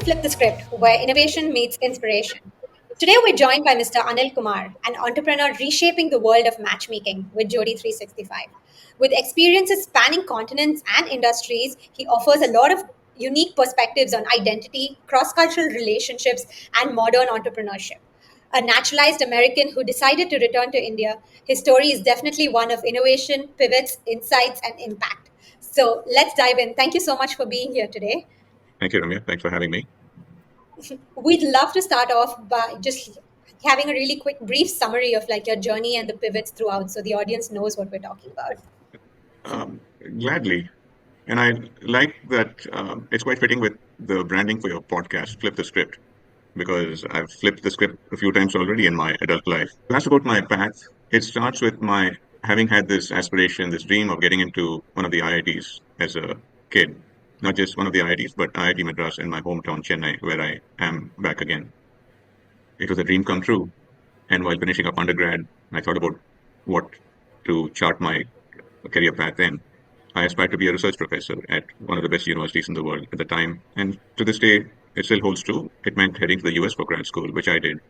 Flip the Script, where innovation meets inspiration. Today, we're joined by Mr. Anil Kumar, an entrepreneur reshaping the world of matchmaking with Jodi 365. With experiences spanning continents and industries, he offers a lot of unique perspectives on identity, cross cultural relationships, and modern entrepreneurship. A naturalized American who decided to return to India, his story is definitely one of innovation, pivots, insights, and impact. So let's dive in. Thank you so much for being here today. Thank you, Ramya. Thanks for having me. We'd love to start off by just having a really quick, brief summary of like your journey and the pivots throughout, so the audience knows what we're talking about. Um, Gladly. And I like that it's quite fitting with the branding for your podcast, Flip the Script, because I've flipped the script a few times already in my adult life. You asked about my path. It starts with my having had this aspiration, this dream of getting into one of the IITs as a kid. Not just one of the IITs, but IIT Madras in my hometown, Chennai, where I am back again. It was a dream come true. And while finishing up undergrad, I thought about what to chart my career path in. I aspired to be a research professor at one of the best universities in the world at the time. And to this day, it still holds true. It meant heading to the US for grad school, which I did.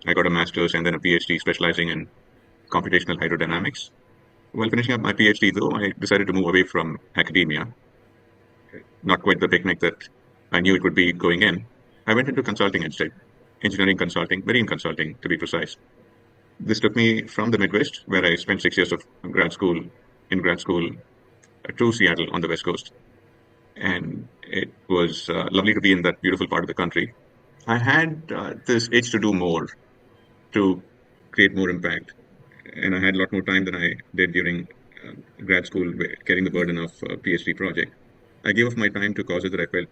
I got a master's and then a PhD specializing in computational hydrodynamics. While finishing up my PhD, though, I decided to move away from academia. Not quite the picnic that I knew it would be going in. I went into consulting instead, engineering consulting, marine consulting to be precise. This took me from the Midwest, where I spent 6 years of grad school to Seattle on the West Coast. And it was lovely to be in that beautiful part of the country. I had this itch to do more, to create more impact. And I had a lot more time than I did during grad school, carrying the burden of a PhD project. I gave up my time to causes that I felt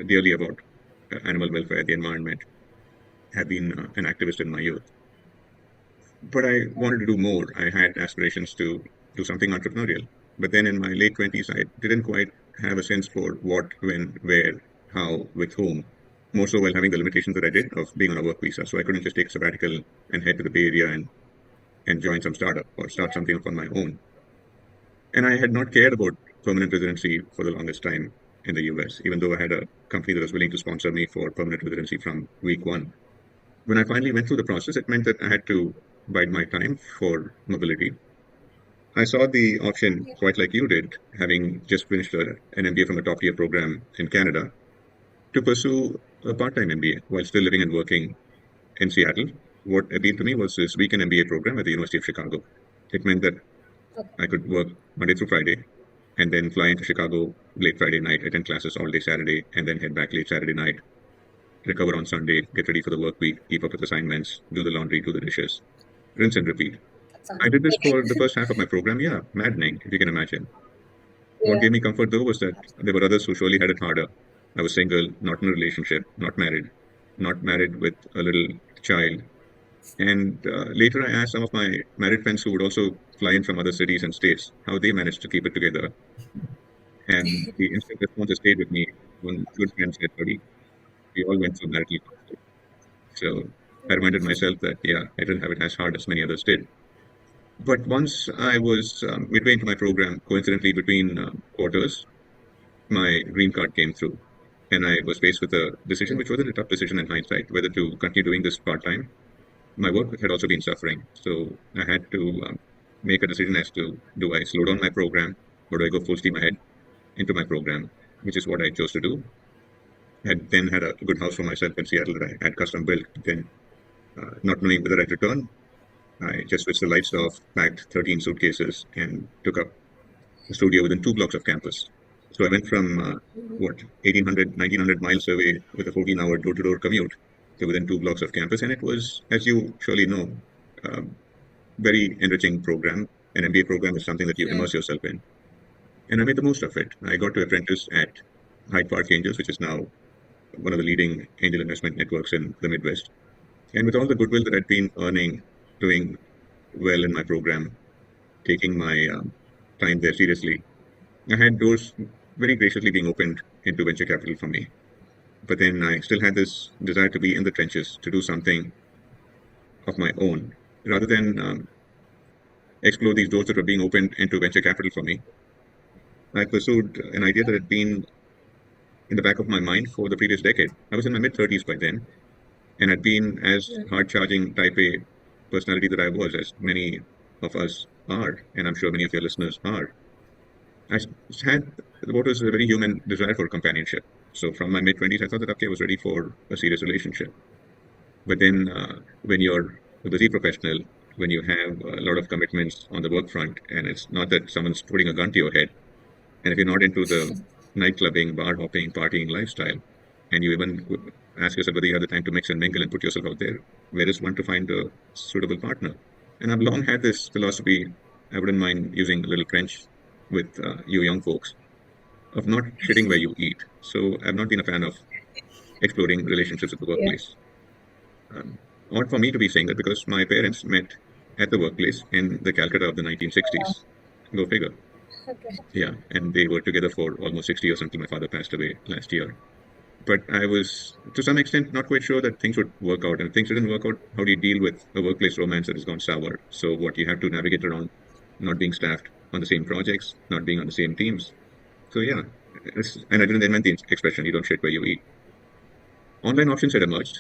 dearly about animal welfare, the environment, have been an activist in my youth. But I wanted to do more. I had aspirations to do something entrepreneurial. But then in my late 20s, I didn't quite have a sense for what, when, where, how, with whom. More so while having the limitations that I did of being on a work visa. So I couldn't just take a sabbatical and head to the Bay Area and join some startup or start something up on my own. And I had not cared about permanent residency for the longest time in the US, even though I had a company that was willing to sponsor me for permanent residency from week one. When I finally went through the process, it meant that I had to bide my time for mobility. I saw the option, quite like you did, having just finished an MBA from a top tier program in Canada, to pursue a part time MBA while still living and working in Seattle. What appealed to me was this weekend MBA program at the University of Chicago. It meant that I could work Monday through Friday and then fly into Chicago late Friday night, attend classes all day Saturday, and then head back late Saturday night, recover on Sunday, get ready for the work week, keep up with assignments, do the laundry, do the dishes, rinse and repeat. That sounds I did this for the amazing. first half of my program. Yeah, maddening, if you can imagine. What Yeah. gave me comfort though was that there were others who surely had it harder. I was single, not in a relationship, not married with a little child. And later I asked some of my married friends who would also fly in from other cities and states how they managed to keep it together. And the instant response that stayed with me. One good friend said, "Buddy, we all went through marital conflict." So I reminded myself that, yeah, I didn't have it as hard as many others did. But once I was midway into my program, coincidentally between quarters, my green card came through. And I was faced with a decision, which wasn't a tough decision in hindsight, whether to continue doing this part time. My work had also been suffering. So I had to make a decision as to do I slow down my program or do I go full steam ahead into my program, which is what I chose to do. Had then had a good house for myself in Seattle that I had custom built. Then, not knowing whether I'd return, I just switched the lights off, packed 13 suitcases, and took up a studio within 2 blocks of campus. So I went from, 1800, 1900 miles away with a 14-hour door to door commute to within 2 blocks of campus. And it was, as you surely know, a very enriching program. An MBA program is something that you immerse yourself in. And I made the most of it. I got to apprentice at Hyde Park Angels, which is now one of the leading angel investment networks in the Midwest. And with all the goodwill that I'd been earning, doing well in my program, taking my time there seriously, I had doors very graciously being opened into venture capital for me. But then I still had this desire to be in the trenches, to do something of my own, rather than explore these doors that were being opened into venture capital for me. I pursued an idea that had been in the back of my mind for the previous decade. I was in my mid 30s by then, and I'd been as hard charging type A personality that I was, as many of us are, and I'm sure many of your listeners are. Had what was a very human desire for companionship. So from my mid 20s, I thought that okay, I was ready for a serious relationship. But then when you're a busy professional, when you have a lot of commitments on the work front, and it's not that someone's putting a gun to your head, and if you're not into the nightclubbing, bar hopping, partying lifestyle, and you even ask yourself whether you have the time to mix and mingle and put yourself out there, where is one to find a suitable partner? And I've long had this philosophy. I wouldn't mind using a little French with you young folks of not shitting where you eat. So I've not been a fan of exploring relationships at the Yeah. workplace. Um, Odd for me to be saying that because my parents met at the workplace in the Calcutta of the 1960s. Go figure. Okay. Yeah, and they were together for almost 60 years until my father passed away last year. But I was, to some extent, not quite sure that things would work out. And if things didn't work out, how do you deal with a workplace romance that has gone sour? So, what you have to navigate around not being staffed on the same projects, not being on the same teams. So, yeah, and I didn't invent the expression, you don't shit where you eat. Online options had emerged.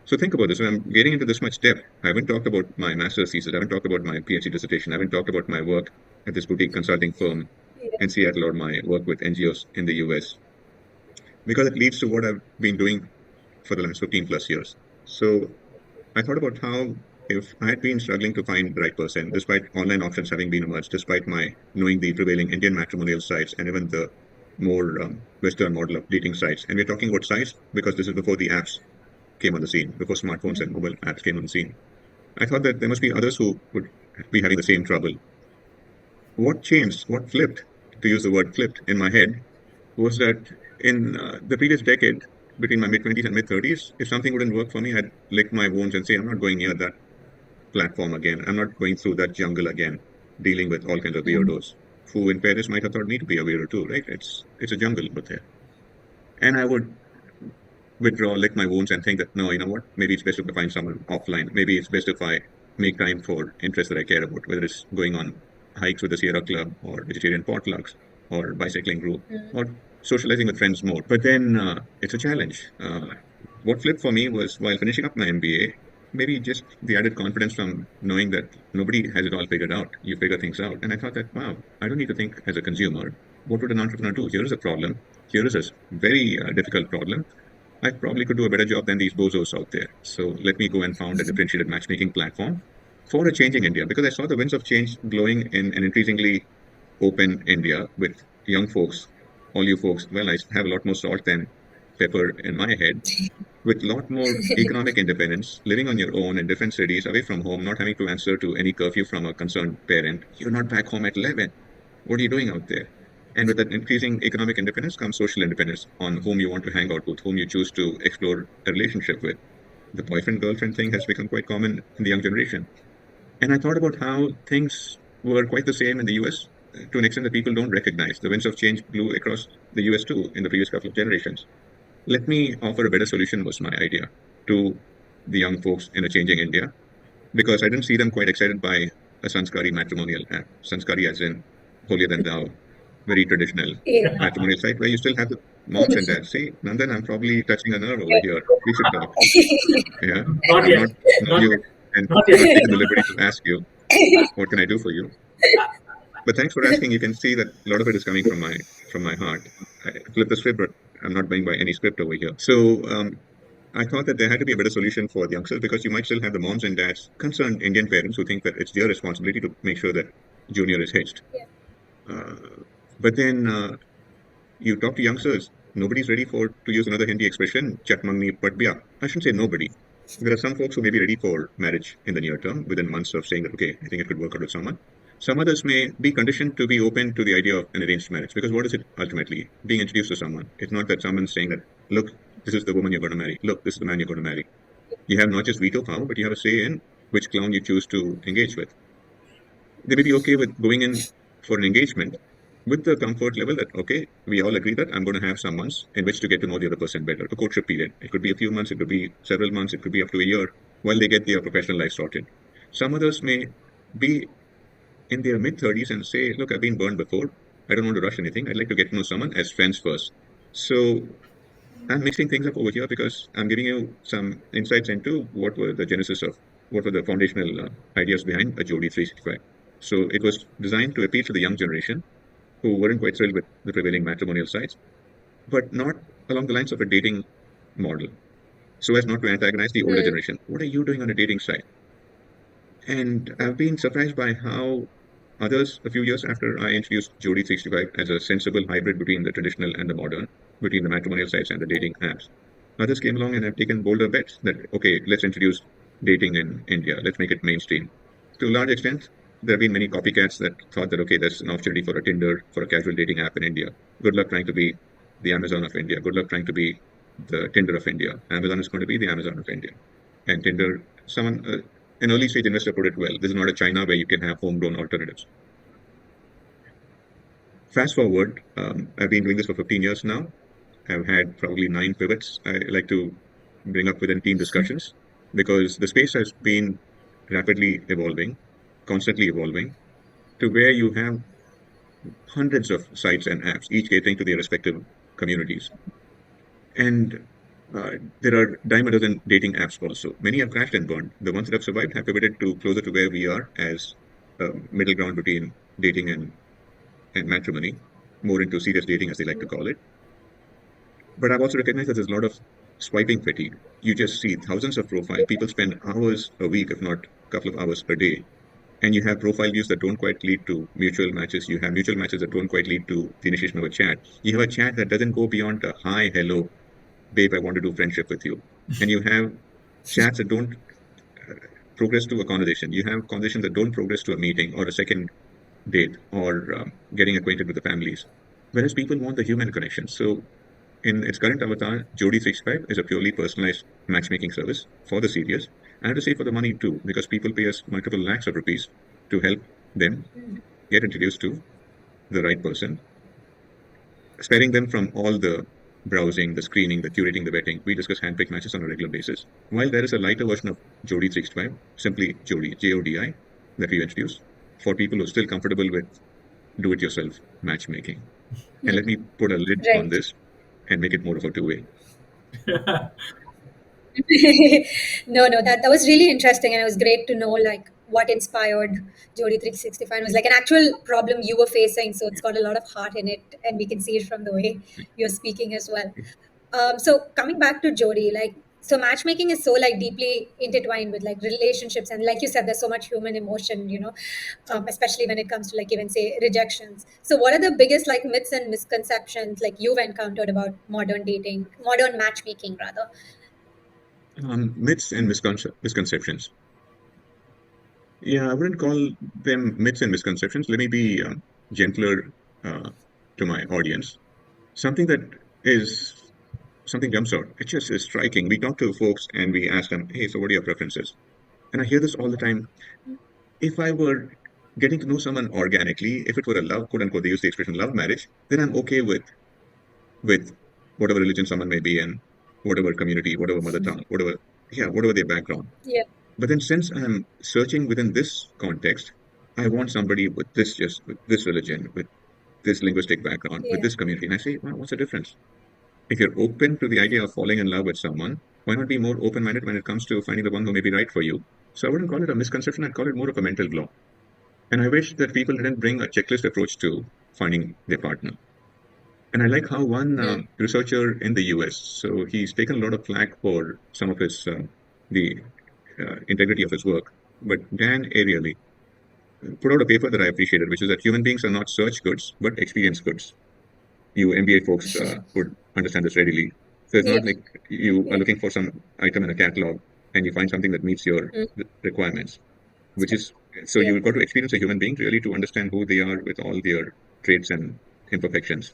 So, think about this. When I'm getting into this much depth, I haven't talked about my master's thesis, I haven't talked about my PhD dissertation, I haven't talked about my work at this boutique consulting firm in Seattle or my work with NGOs in the US, because it leads to what I've been doing for the last 15 plus years. So I thought about how if I had been struggling to find the right person, despite online options having been emerged, despite my knowing the prevailing Indian matrimonial sites and even the more Western model of dating sites, and we're talking about sites because this is before the apps came on the scene, before smartphones and mobile apps came on the scene. I thought that there must be others who would be having the same trouble. What changed? What flipped? To use the word flipped in my head was that in the previous decade, between my mid 20s and mid 30s, if something wouldn't work for me, I'd lick my wounds and say, I'm not going near that platform again. I'm not going through that jungle again, dealing with all kinds of weirdos who in Paris might have thought me to be a weirdo too, right? It's a jungle out there. And I would withdraw, lick my wounds, and think that no, you know what? Maybe it's best if I find someone offline. Maybe it's best if I make time for interests that I care about, whether it's going on hikes with the Sierra Club or vegetarian potlucks or bicycling group or socializing with friends more. But then it's a challenge. What flipped for me was while finishing up my MBA, maybe just the added confidence from knowing that nobody has it all figured out. You figure things out. And I thought that, wow, I don't need to think as a consumer. What would an entrepreneur do? Here is a problem. Here is a very difficult problem. I probably could do a better job than these bozos out there. So let me go and found a differentiated matchmaking platform for a changing India because I saw the winds of change blowing in an increasingly open India with young folks, all you folks. Well, I have a lot more salt than pepper in my head, with a lot more economic independence, living on your own in different cities, away from home, not having to answer to any curfew from a concerned parent. You're not back home at 11. What are you doing out there? And with that increasing economic independence comes social independence on whom you want to hang out with, whom you choose to explore a relationship with. The boyfriend girlfriend thing has become quite common in the young generation. And I thought about how things were quite the same in the US to an extent that people don't recognize. The winds of change blew across the US too in the previous couple of generations. Let me offer a better solution, was my idea to the young folks in a changing India, because I didn't see them quite excited by a Sanskari matrimonial app. Sanskari as in holier than thou, very traditional Yeah. matrimonial site where you still have the moms and dads. See, Nandan, I'm probably touching a nerve over here. We should talk. Yeah, Not I've yet. not known Not you yet. and Not not yet. taken the liberty to ask you, what can I do for you? But thanks for asking. You can see that a lot of it is coming from my heart. I flip the script, but I'm not going by any script over here. So I thought that there had to be a better solution for the youngsters because you might still have the moms and dads, concerned Indian parents who think that it's their responsibility to make sure that junior is hitched. Uh, but then you talk to youngsters, nobody's ready for, to use another Hindi expression, chat mangni pat bya. I shouldn't say nobody. There are some folks who may be ready for marriage in the near term, within months of saying that, okay, I think it could work out with someone. Some others may be conditioned to be open to the idea of an arranged marriage because what is it ultimately? Being introduced to someone. It's not that someone's saying that, look, this is the woman you're going to marry. Look, this is the man you're going to marry. You have not just veto power, but you have a say in which clown you choose to engage with. They may be okay with going in for an engagement with the comfort level that, okay, we all agree that I'm going to have some months in which to get to know the other person better. A courtship period. It could be a few months, it could be several months, it could be up to a year while they get their professional life sorted. Some others may be in their mid 30s and say, look, I've been burned before. I don't want to rush anything. I'd like to get to know someone as friends first. So I'm mixing things up over here because I'm giving you some insights into what were the genesis of, what were the foundational ideas behind a Jodi 365. So it was designed to appeal to the young generation who weren't quite thrilled with the prevailing matrimonial sites, but not along the lines of a dating model, so as not to antagonize the older Mm, generation. What are you doing on a dating site? And I've been surprised by how others, a few years after I introduced Jodi 65 as a sensible hybrid between the traditional and the modern, between the matrimonial sites and the dating apps, others came along and have taken bolder bets that, okay, let's introduce dating in India, let's make it mainstream. To a large extent, there have been many copycats that thought that, okay, there's an opportunity for a Tinder, for a casual dating app in India. Good luck trying to be the Amazon of India. Good luck trying to be the Tinder of India. Amazon is going to be the Amazon of India. And Tinder, an early stage investor put it well. This is not a China where you can have homegrown alternatives. Fast forward, I've been doing this for 15 years now. I've had probably 9 pivots I like to bring up within team discussions because the space has been rapidly evolving, constantly evolving, to where you have hundreds of sites and apps, each catering to their respective communities. And there are dime a dozen dating apps also. Many have crashed and burned. The ones that have survived have pivoted to closer to where we are as middle ground between dating and matrimony, more into serious dating, as they like to call it. But I've also recognized that there's a lot of swiping fatigue. You just see thousands of profiles. People spend hours a week, if not a couple of hours a day. And you have profile views that don't quite lead to mutual matches. You have mutual matches that don't quite lead to the initiation of a chat. You have a chat that doesn't go beyond a hi, hello, babe, I want to do friendship with you. And you have chats that don't progress to a conversation. You have conversations that don't progress to a meeting or a second date or getting acquainted with the families. Whereas people want the human connection. So in its current avatar, Jodi 65 is a purely personalized matchmaking service for the serious. I have to say for the money too, because people pay us multiple lakhs of rupees to help them get introduced to the right person, sparing them from all the browsing, the screening, the curating, the vetting. We discuss handpicked matches on a regular basis. While there is a lighter version of Jodi 365, simply Jodi, Jodi, that we've introduced for people who are still comfortable with do it yourself matchmaking. And let me put a lid on right. this and make it more of a two-way. No, no, that was really interesting, and it was great to know like what inspired Jodi 365. It was like an actual problem you were facing, so it's got a lot of heart in it, and we can see it from the way you're speaking as well. So coming back to Jodi, like so matchmaking is so like deeply intertwined with like relationships, and like you said, there's so much human emotion, especially when it comes to like even say rejections. So what are the biggest like myths and misconceptions like you've encountered about modern dating, modern matchmaking rather? Myths and misconceptions. Yeah, I wouldn't call them myths and misconceptions. Let me be gentler uh, to my audience. Something that is something jumps out. It just is striking. We talk to folks and we ask them, "Hey, so what are your preferences?" And I hear this all the time. If I were getting to know someone organically, if it were a love, quote unquote, they use the expression love marriage, then I'm okay with whatever religion someone may be in, whatever community, whatever mother tongue, whatever, yeah, whatever their background. Yeah. But then since I'm searching within this context, I want somebody with with this religion, with this linguistic background, with Yeah. this community. And I say, well, what's the difference? If you're open to the idea of falling in love with someone, why not be more open minded when it comes to finding the one who may be right for you? So I wouldn't call it a misconception, I'd call it more of a mental block. And I wish that people didn't bring a checklist approach to finding their partner. And I like how one Mm, researcher in the US, so he's taken a lot of flack for some of his, the integrity of his work. But Dan Ariely put out a paper that I appreciated, which is that human beings are not search goods, but experience goods. You MBA folks would understand this readily. So it's yeah. not like you are Yeah. looking for some item in a catalog and you find something that meets your Mm, requirements, which is so yeah. you've got to experience a human being really to understand who they are with all their traits and imperfections,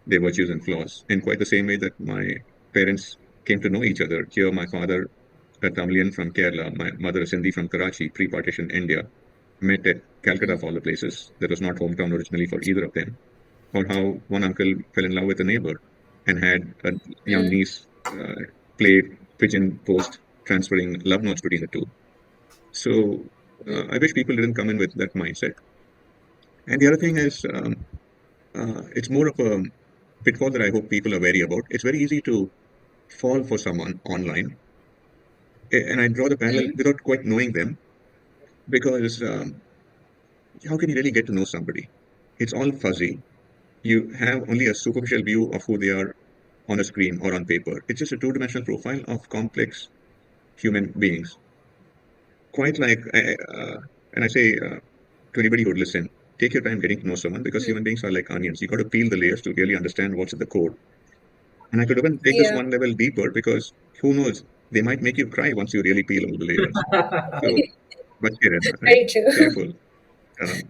their virtues and flaws, in quite the same way that my parents came to know each other. Here, my father, a Tamilian from Kerala, my mother, a Sindhi from Karachi, pre-partition India, met at Calcutta Mm, of all the places. That was not hometown originally for either of them. Or how one uncle fell in love with a neighbor and had a young mm, niece play pigeon post, transferring love notes between the two. So mm, I wish people didn't come in with that mindset. And the other thing is, it's more of a pitfall that I hope people are wary about. It's very easy to fall for someone online, and I draw the parallel Mm. without quite knowing them, because how can you really get to know somebody? It's all fuzzy. You have only a superficial view of who they are on a screen or on paper. It's just a two-dimensional profile of complex human beings. Quite like, and I say to anybody who would listen, take your time getting to know someone, because Mm. human beings are like onions. You got to peel the layers to really understand what's at the core. And I could even take this Yeah. one level deeper, because who knows, they might make you cry once you really peel all the layers. So, but right? Very true. Careful.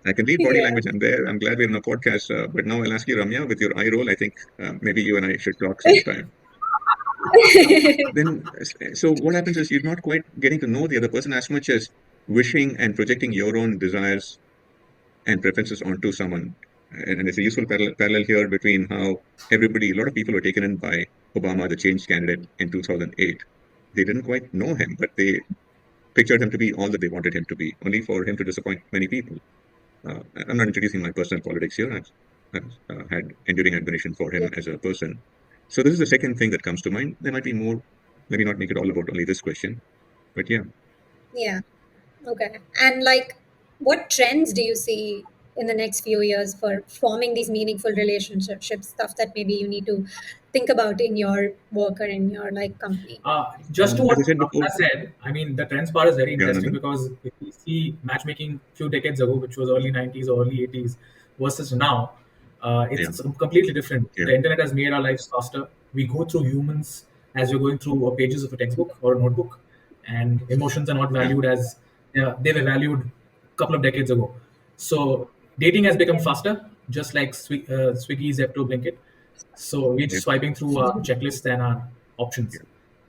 I can read body Yeah. language. I'm there. I'm glad we're in a podcast. But now I'll ask you, Ramya, with your eye roll, I think maybe you and I should talk sometime. Then, so what happens is you're not quite getting to know the other person as much as wishing and projecting your own desires and preferences onto someone. And it's a useful parallel here between how everybody, a lot of people were taken in by Obama, the change candidate in 2008. They didn't quite know him, but they pictured him to be all that they wanted him to be, only for him to disappoint many people. I'm not introducing my personal politics here. I've had enduring admiration for Yeah. him as a person. So this is the second thing that comes to mind. There might be more. Maybe not make it all about only this question, but yeah, Yeah. Okay. And like, what trends do you see in the next few years for forming these meaningful relationships, stuff that maybe you need to think about in your work or in your like company? Just to what as I said before, Ramya said, I mean, the trends part is very yeah, interesting Nandan, because if we see matchmaking a few decades ago, which was early 90s or early 80s, versus now, yeah, it's completely different. yeah, The internet has made our lives faster. We go through humans as we're going through pages of a textbook or a notebook, and emotions are not yeah, valued as they were valued a couple of decades ago. So dating has become Yeah. faster, just like Swiggy, Zepto, Blinkit. So we're yeah, just swiping through our checklists and our options. yeah,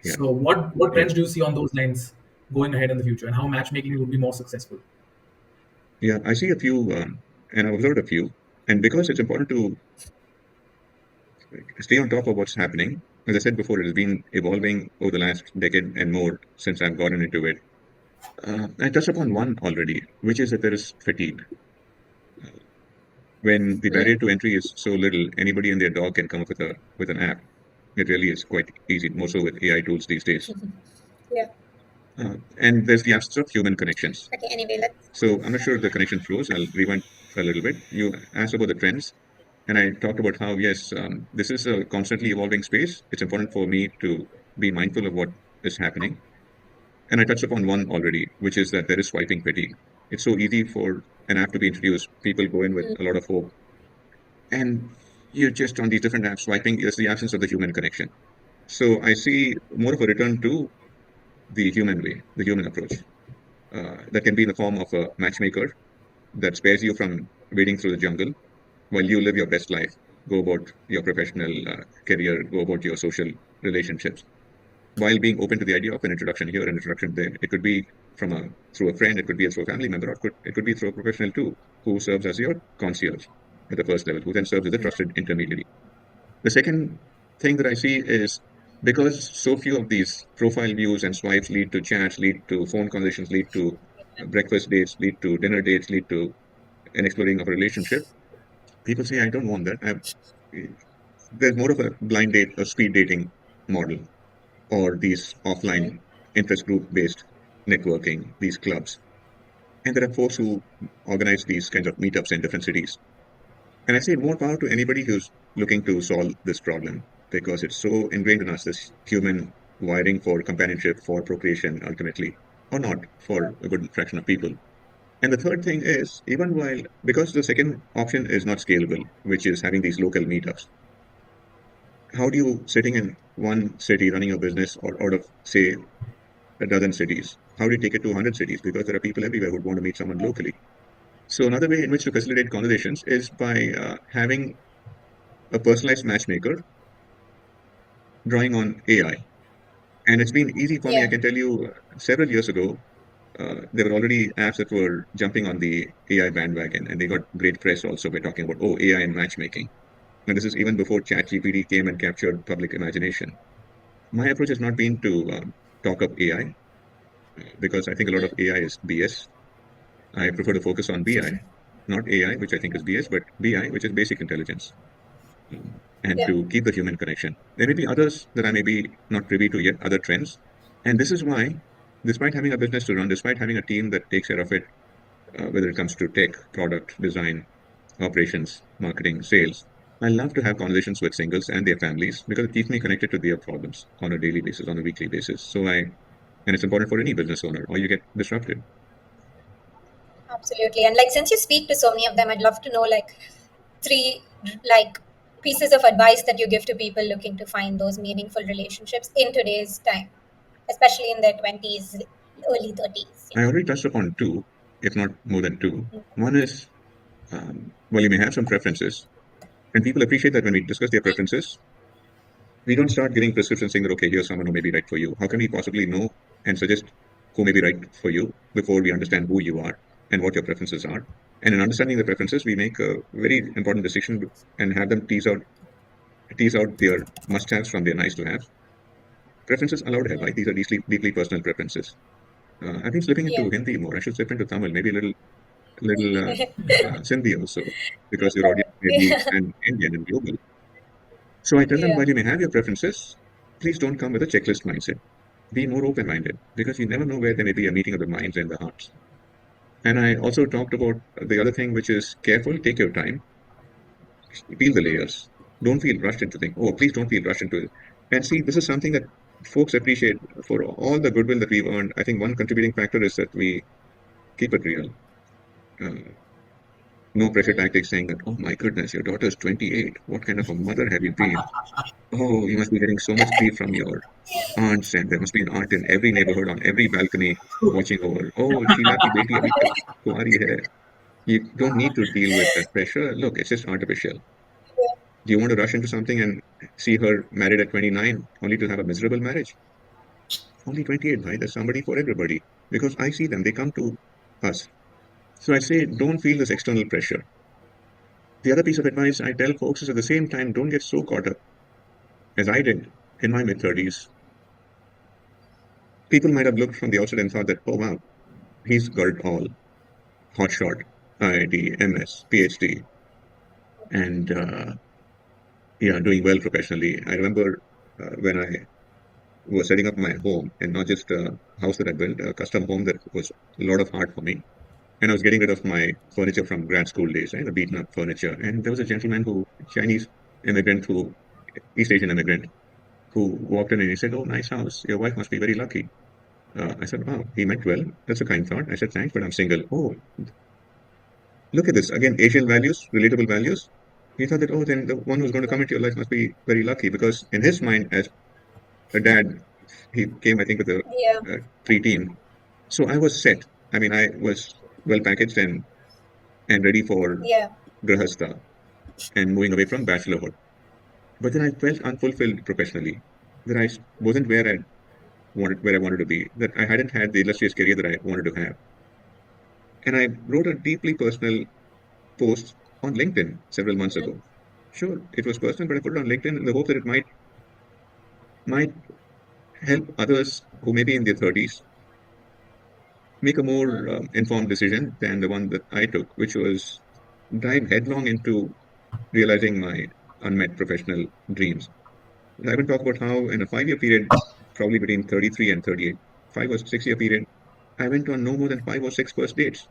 yeah, So what yeah. trends do you see on those lines going ahead in the future, and how matchmaking would be more successful? Yeah, I see a few, and I've observed a few. And because it's important to stay on top of what's happening, as I said before, it has been evolving over the last decade and more since I've gotten into it. I touched upon one already, which is that there is fatigue. When the barrier Mm. to entry is so little, anybody and their dog can come up with an app. It really is quite easy, more so with AI tools these days. Yeah. And there's the absence of human connections. Okay. Anyway, let's. So I'm not sure if the connection flows. I'll rewind a little bit. You asked about the trends, and I talked about how, yes, this is a constantly evolving space. It's important for me to be mindful of what is happening. And I touched upon one already, which is that there is swiping fatigue. It's so easy for an app to be introduced. People go in with Mm. a lot of hope, and you're just on these different apps swiping. There's the absence of the human connection. So I see more of a return to the human way, the human approach. That can be in the form of a matchmaker that spares you from wading through the jungle while you live your best life. Go about your professional career, go about your social relationships, while being open to the idea of an introduction here, an introduction there. It could be from a through a friend, it could be through a family member, or it could be through a professional too, who serves as your concierge at the first level, who then serves as a trusted intermediary. The second thing that I see is, because so few of these profile views and swipes lead to chats, lead to phone conversations, lead to breakfast dates, lead to dinner dates, lead to an exploring of a relationship. People say, I don't want that. There's more of a blind date, a speed dating model, or these Mm. offline interest group based networking, these clubs. And there are folks who organize these kinds of meetups in different cities. And I say more power to anybody who's looking to solve this problem, because it's so ingrained in us, this human wiring for companionship, for procreation, ultimately, or not for a good fraction of people. And the third thing is, even while, because the second option is not scalable, which is having these local meetups, how do you, sitting in one city running a business, or out of, say, a dozen cities, how do you take it to 100 cities? Because there are people everywhere who want to meet someone locally. So another way in which to facilitate conversations is by having a personalized matchmaker drawing on AI. And it's been easy for me. I Yeah. can tell you, several years ago, there were already apps that were jumping on the AI bandwagon, and they got great press also by talking about, oh, AI and matchmaking. And this is even before ChatGPT came and captured public imagination. My approach has not been to talk up AI, because I think a lot of Mm. AI is BS. I prefer to focus on BI, not AI, which I think is BS, but BI, which is basic intelligence. and Yeah. to keep the human connection. There may be others that I may be not privy to yet, other trends. And this is why, despite having a business to run, despite having a team that takes care of it, whether it comes to tech, product, design, operations, marketing, sales, I love to have conversations with singles and their families because it keeps me connected to their problems on a daily basis, on a weekly basis. And it's important for any business owner, or you get disrupted. Absolutely. And like since you speak to so many of them, I'd love to know like three like pieces of advice that you give to people looking to find those meaningful relationships in today's time, especially in their 20s, early 30s. I Yeah. already touched upon two, if not more than two. One is, well, you may have some preferences, and people appreciate that when we discuss their preferences, we don't start giving prescriptions saying that, okay, here's someone who may be right for you. How can we possibly know and suggest who may be right for you before we understand who you are and what your preferences are? And in understanding the preferences, we make a very important decision and have them tease out their must-haves from their nice-to-haves. Preferences allowed to have, Yeah. right? These are deeply personal preferences. I've been slipping Yeah. into Hindi more. I should slip into Tamil, maybe a little Sindhi also, because your audience may be Yeah. pan-Indian and global. So I tell them, Yeah. while you may have your preferences, please don't come with a checklist mindset. Be more open-minded because you never know where there may be a meeting of the minds and the hearts. And I also talked about the other thing, which is careful, take your time, peel the layers. Don't feel rushed into things. Oh, please don't feel rushed into it. And see, this is something that folks appreciate for all the goodwill that we've earned. I think one contributing factor is that we keep it real. Uh, no pressure tactics saying that, oh my goodness, your daughter's 28. What kind of a mother have you been? Oh, you must be getting so much grief from your aunts, and there must be an aunt in every neighborhood on every balcony watching over. Oh, Sheila ki beti abhi tak kumari hai. You don't need to deal with that pressure. Look, it's just artificial. Do you want to rush into something and see her married at 29 only to have a miserable marriage? Only 28, right? There's somebody for everybody. Because I see them, they come to us. So I say, don't feel this external pressure. The other piece of advice I tell folks is at the same time, don't get so caught up as I did in my mid 30s. People might have looked from the outside and thought that, oh wow, he's got it all. Hotshot, IIT, MS, PhD, and yeah, doing well professionally. I remember when I was setting up my home and not just a house that I built, a custom home that was a lot of hard for me. And I was getting rid of my furniture from grad school days, right? The beaten up furniture. And there was a gentleman Chinese immigrant East Asian immigrant, who walked in and he said, oh, nice house. Your wife must be very lucky. I said, wow, he meant well. That's a kind thought. I said, thanks, but I'm single. Oh, look at this. Again, Asian values, relatable values. He thought that, oh, then the one who's going to come into your life must be very lucky because in his mind, as a dad, he came, I think, with a Yeah. preteen. So I was set. I mean, I was well packaged and ready for Yeah. grahastha and moving away from bachelorhood. But then I felt unfulfilled professionally. That wasn't where I wanted to be. That I hadn't had the illustrious career that I wanted to have. And I wrote a deeply personal post on LinkedIn several months ago. Sure, it was personal, but I put it on LinkedIn in the hope that it might help others who may be in their 30s make a more informed decision than the one that I took, which was dive headlong into realizing my unmet professional dreams. I will talk about how in a 5 year period, probably between 33 and 38, 5 or 6 year period, I went on no more than 5 or 6 first dates.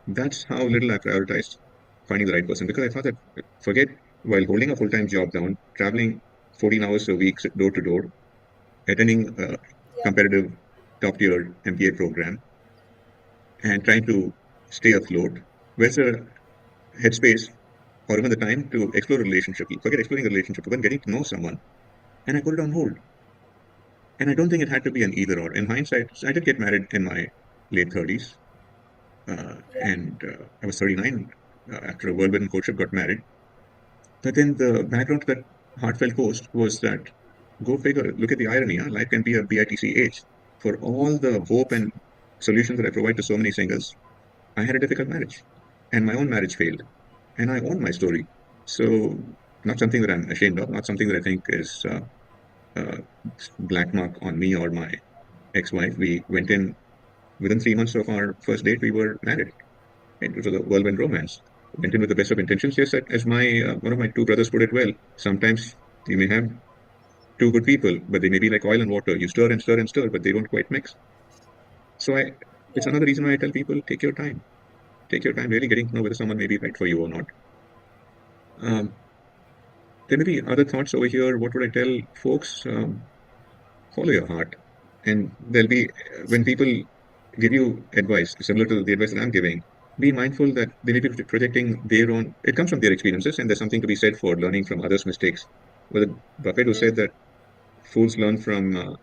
That's how little I prioritized finding the right person because I thought that forget while holding a full time job down, traveling 14 hours a week door to door, attending a Yeah. competitive top tier MBA program, and trying to stay afloat, where's the headspace or even the time to explore a relationship? Forget exploring a relationship, even getting to know someone. And I put it on hold. And I don't think it had to be an either or. In hindsight, I did get married in my late 30s. Yeah. And I was 39 after a whirlwind courtship, got married. But then the background to that heartfelt post was that go figure, look at the irony. Huh? Life can be a BITC age. For all the hope and solutions that I provide to so many singles, I had a difficult marriage and my own marriage failed. And I own my story. So, not something that I'm ashamed of, not something that I think is a black mark on me or my ex wife. We went in within 3 months of our first date, we were married. It was a whirlwind romance. went in with the best of intentions. Yes, as my one of my two brothers put it well, sometimes you may have two good people, but they may be like oil and water. You stir and stir and stir, but they don't quite mix. So it's Yeah, another reason why I tell people take your time. Take your time really getting to know whether someone may be right for you or not. Um, there may be other thoughts over here. What would I tell folks? Follow your heart. And there'll be, when people give you advice similar to the advice that I'm giving, be mindful that they may be projecting their own, it comes from their experiences, and there's something to be said for learning from others' mistakes. Whether Buffett who said that fools learn from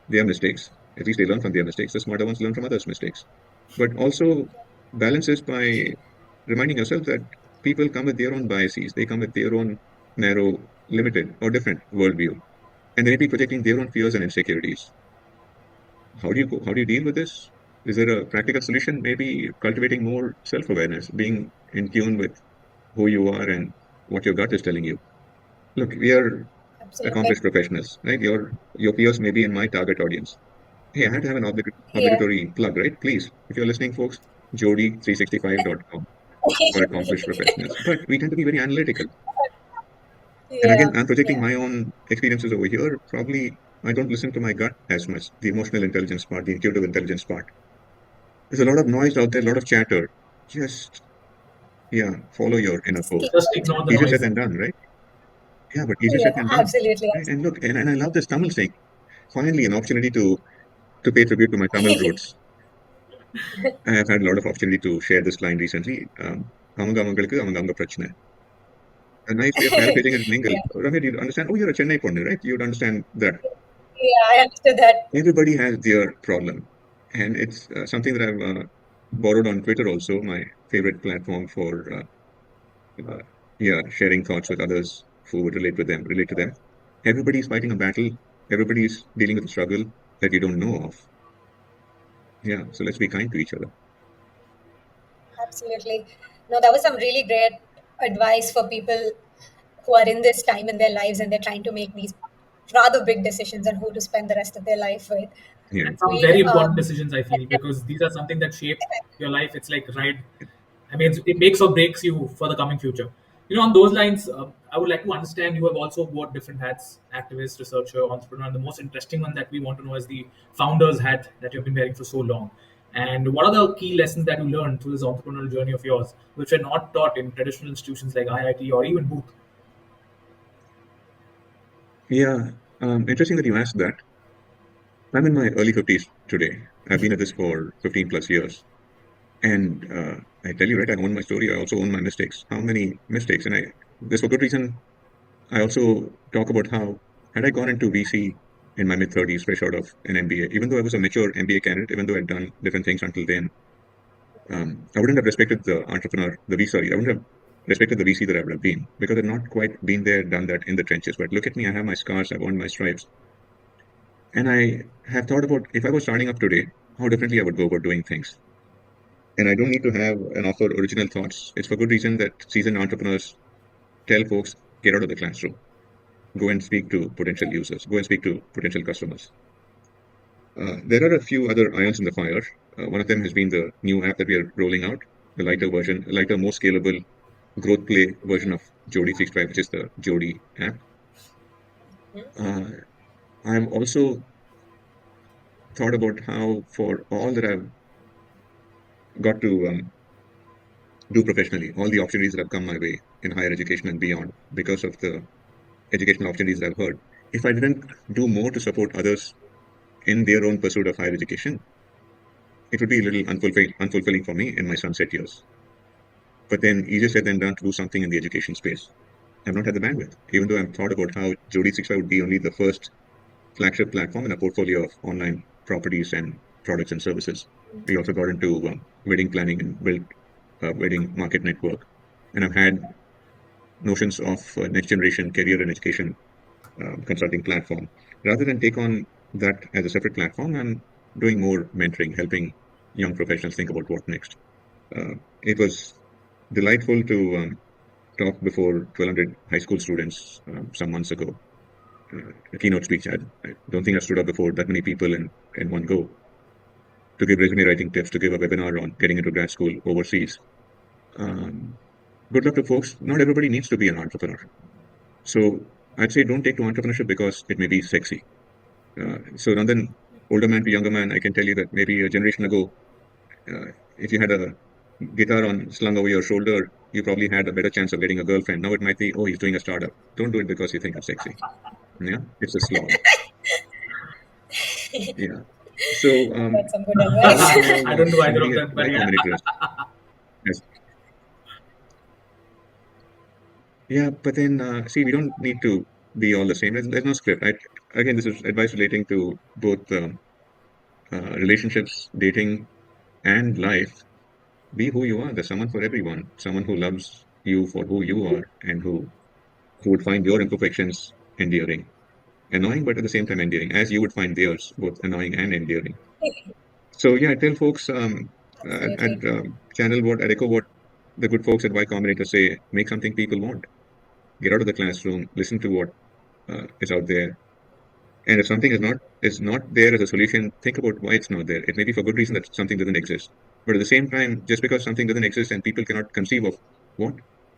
their mistakes, at least they learn from their mistakes, the smarter ones learn from others' mistakes. But also, balance is by reminding yourself that people come with their own biases, they come with their own narrow, limited, or different worldview, and they may be projecting their own fears and insecurities. How do you deal with this? Is there a practical solution? Maybe cultivating more self-awareness, being in tune with who you are and what your gut is telling you. Look, we are absolutely. accomplished professionals, right? Your peers may be in my target audience. Hey, I had to have an Yeah. obligatory plug, right? Please, if you're listening, folks, Jodi365.com for accomplished professionals. But we tend to be very analytical. And again, Yeah. I'm projecting Yeah. my own experiences over here. Probably I don't listen to my gut as much, the emotional intelligence part, the intuitive intelligence part. There's a lot of noise out there, a lot of chatter. Just, yeah, follow your inner Just core. keep Just it. ignore the Easier said noise. than done, right? Yeah, but easier said Yeah, than done. absolutely. Right? And look, and I love this Tamil saying. Finally, an opportunity to pay tribute to my Tamil roots. I have had a lot of opportunity to share this line recently. அவங்க அவங்களுக்கு அவங்க அவங்க பிரச்சனை. A nice way of paraphrasing it in English. Yeah. Ramir, you understand? Oh, you're a Chennai ponnu, right? You'd understand that Yeah, I understood that. everybody has their problem. And it's something that I've borrowed on Twitter also, my favorite platform for uh, yeah, sharing thoughts with others who would relate to them. Everybody's fighting a battle. Everybody's dealing with a struggle that you don't know of. Yeah, so let's be kind to each other. Absolutely. No, that was some really great advice for people who are in this time in their lives and they're trying to make these rather big decisions on who to spend the rest of their life with. Yeah, And some We'd very important decisions, I feel, because these are something that shape your life. It's like right. I mean, it makes or breaks you for the coming future. On those lines, I would like to understand. You have also wore different hats: activist, researcher, entrepreneur. And the most interesting one that we want to know is the founder's hat that you've been wearing for so long. And what are the key lessons that you learned through this entrepreneurial journey of yours, which were not taught in traditional institutions like IIT or even Booth? yeah. Interesting that you asked that. I'm in my early 50s today. I've been at this for 15 plus years. And I tell you, right, I own my story. I also own my mistakes. How many mistakes? And this for good reason. I also talk about how, had I gone into VC in my mid 30s, fresh out of an MBA, even though I was a mature MBA candidate, even though I'd done different things until then, I wouldn't have respected the entrepreneur, the VC, sorry, I wouldn't have respected the VC that I would have been because I'd not quite been there, done that in the trenches. But look at me, I have my scars, I've earned my stripes. And I have thought about if I was starting up today, how differently I would go about doing things. And I don't need to have and offer original thoughts. It's for good reason that seasoned entrepreneurs tell folks get out of the classroom, go and speak to potential users, go and speak to potential customers. There are a few other irons in the fire. One of them has been the new app that we are rolling out, the lighter version, lighter, more scalable growth play version of Jodi 65, which is the Jodi app. Uh, I've also thought about how, for all that I've got to do professionally, all the opportunities that have come my way in higher education and beyond, because of the educational opportunities that I've heard, if I didn't do more to support others in their own pursuit of higher education, it would be a little unfulfilling for me in my sunset years. But then easier said than done to do something in the education space. I've not had the bandwidth, even though I've thought about how Jodi 65 would be only the first flagship platform in a portfolio of online properties and products and services. We also got into wedding planning and built a wedding market network. And I've had notions of next generation career and education consulting platform. Rather than take on that as a separate platform, I'm doing more mentoring, helping young professionals think about what next. It was delightful to talk before 1,200 high school students some months ago. A keynote speech. I don't think I stood up before that many people in one go to give resume writing tips, to give a webinar on getting into grad school overseas. Um, good luck to folks. Not everybody needs to be an entrepreneur. So I'd say don't take to entrepreneurship because it may be sexy. So rather than older man to younger man, I can tell you that maybe a generation ago, if you had a guitar on slung over your shoulder, you probably had a better chance of getting a girlfriend. Now it might be, oh, he's doing a startup. Don't do it because you think it's sexy. Yeah, it's a slog. Yeah. So That's some good now, advice. now I don't do either somebody of at them, but Y yeah. Combinator has, yeah, but then see, we don't need to be all the same. There's no script. Again, this is advice relating to both relationships, dating, and life. Be who you are. There's someone for everyone. Someone who loves you for who you are and who would find your imperfections endearing. Annoying, but at the same time endearing, as you would find theirs both annoying and endearing. So yeah, I tell folks Absolutely. channel what, I echo what the good folks at Y Combinator say, make something people want. Get out of the classroom, listen to what is out there. And if something is not there as a solution, think about why it's not there. It may be for good reason that something doesn't exist. But at the same time, just because something doesn't exist and people cannot conceive of what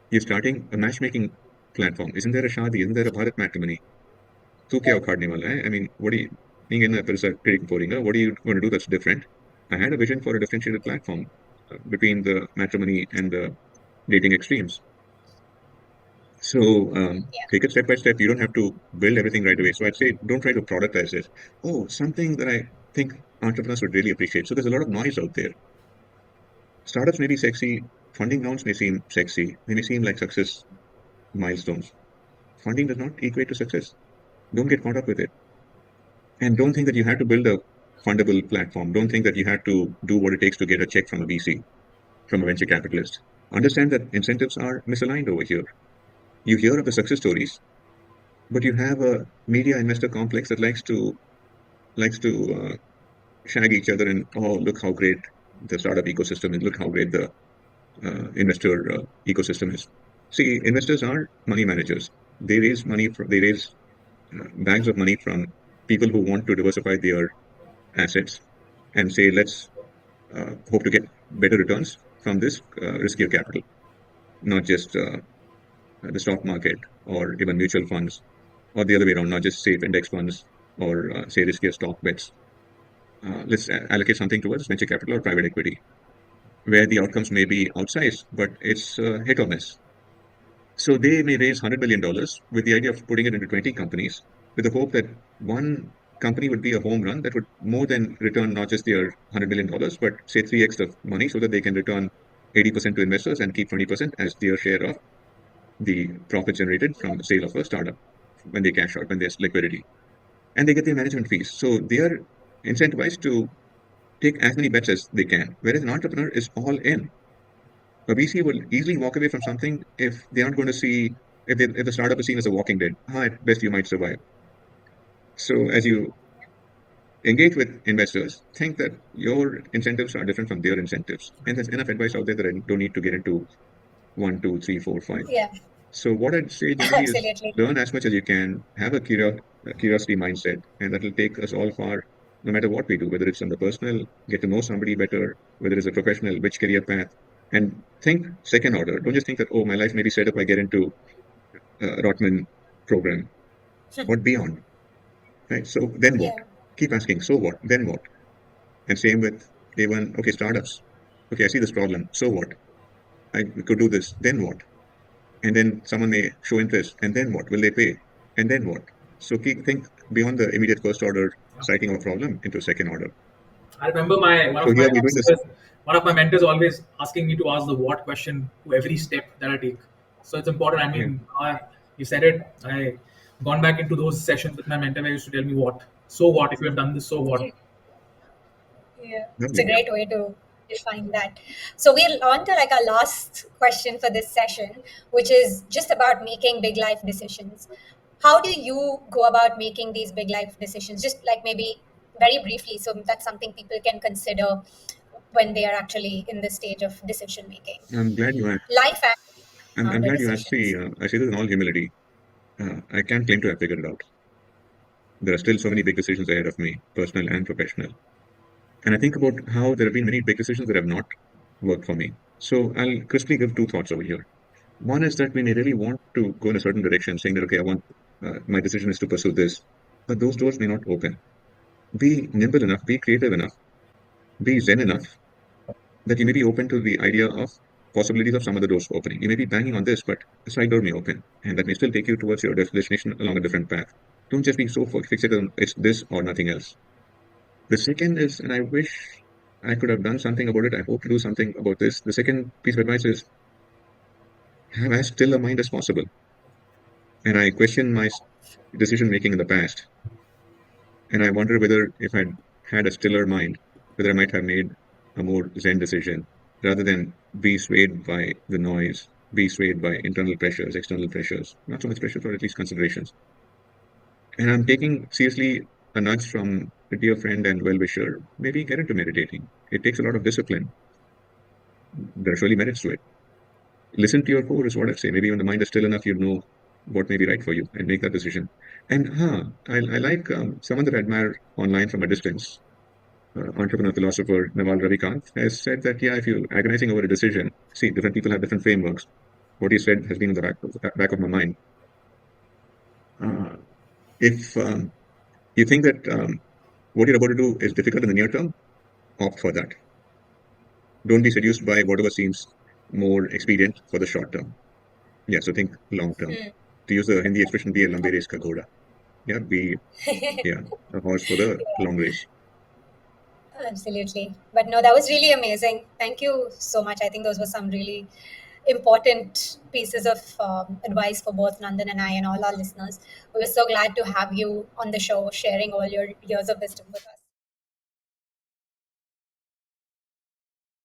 you're starting a matchmaking platform. Isn't there a shadi? Isn't there a Bharat matrimony? तू क्या उखाड़ने वाला है? I mean, what do you நீங்க என்ன பெருசா கிழிக்க போறீங்க? What are you going to do that's different? I had a vision for a differentiated platform between the matrimony and the dating extremes. So Yeah. take it step by step. You don't have to build everything right away. So I'd say don't try to productize it. Oh, something that I think entrepreneurs would really appreciate. So there's a lot of noise out there. Startups may be sexy. Funding rounds may seem sexy. They may seem like success milestones. Funding does not equate to success. Don't get caught up with it. And don't think that you have to build a fundable platform. Don't think that you have to do what it takes to get a check from a VC, from a venture capitalist. Understand that incentives are misaligned over here. You hear of the success stories, but you have a media investor complex that likes to shag each other and oh look how great the startup ecosystem is, look how great the investor ecosystem is. See, investors are money managers. They raise bags of money from people who want to diversify their assets and say let's hope to get better returns from this riskier capital, not just the stock market or even mutual funds, or the other way around, not just safe index funds or say riskier stock bets. Let's allocate something towards venture capital or private equity, where the outcomes may be outsized, but it's hit or miss. So they may raise $100 million with the idea of putting it into 20 companies with the hope that one company would be a home run that would more than return not just their $100 million, but say 3x the money so that they can return 80% to investors and keep 20% as their share of the profit generated from the sale of a startup when they cash out, when there's liquidity. And they get their management fees. So they are incentivized to take as many bets as they can. Whereas an entrepreneur is all in. A VC will easily walk away from something if they aren't going to see if the startup is seen as a walking dead. At best you might survive. So as you engage with investors, think that your incentives are different from their incentives. And there's enough advice out there that I don't need to get into one, two, three, four, five. Yeah. So what I'd say generally is Absolutely. learn as much as you can, have a curiosity mindset, and that will take us all far, no matter what we do, whether it's on the personal, get to know somebody better, whether it's a professional, which career path, and think second order. Don't just think that, oh, my life may be set up, I get into Rotman program. What beyond? Right? So then what? Yeah. Keep asking, so what? Then what? And same with even, okay, startups. Okay, I see this problem. So what? I could do this. Then what? And then someone may show interest, and then what? Will they pay? And then what? So think beyond the immediate first order citing of a problem into second order. I remember my one So of my here we're doing this. mentors, one of my mentors always asking me to ask the what question to every step that I take. So it's important. I Yeah, mean, you said it. I gone back into those sessions with my mentor where he used to tell me what. So what if you have done this? So what? Yeah, it's a lovely. great way to define that. So we're on to like our last question for this session, which is just about making big life decisions. How do you go about making these big life decisions? Just like maybe very briefly, so that's something people can consider when they are actually in the stage of decision making. I'm glad you asked. Life and I'm founder glad you asked. See, decisions. I say this in all humility. I can't claim to have figured it out. There are still so many big decisions ahead of me, personal and professional. And I think about how there have been many big decisions that have not worked for me. So I'll crisply give two thoughts over here. One is that we may really want to go in a certain direction, saying that, okay, I want, my decision is to pursue this, but those doors may not open. Be nimble enough, be creative enough, be zen enough that you may be open to the idea of possibilities of some other doors opening. You may be banging on this, but a side door may open, and that may still take you towards your destination along a different path. Don't just be so fixated on it's this or nothing else. The second is, and I wish I could have done something about it. I hope to do something about this. The second piece of advice is have as still a mind as possible. And I question my decision making in the past, and I wonder whether if I'd had a stiller mind, whether I might have made a more zen decision rather than be swayed by the noise, be swayed by internal pressures, external pressures, not so much pressures, or at least considerations. And I'm taking seriously a nudge from a dear friend and well wisher. Maybe get into meditating. It takes a lot of discipline. There are surely merits to it. Listen to your core is what I'd say. Maybe when the mind is still enough, you know what may be right for you and make that decision. And I like someone that I admire online from a distance. Entrepreneur philosopher Naval Ravikant has said that, yeah, if you're agonizing over a decision, see, different people have different frameworks. What he said has been in the back of my mind. Uh, if you think that what you're about to do is difficult in the near term, opt for that. Don't be seduced by whatever seems more expedient for the short term. Yeah, so think long term. To use the Hindi expression, be a lambe race ka ghoda. Yeah, be yeah a horse for the long race. Absolutely. But no, that was really amazing. Thank you so much. I think those were some really important pieces of advice for both Nandan and I and all our listeners. We were so glad to have you on the show sharing all your years of wisdom with us.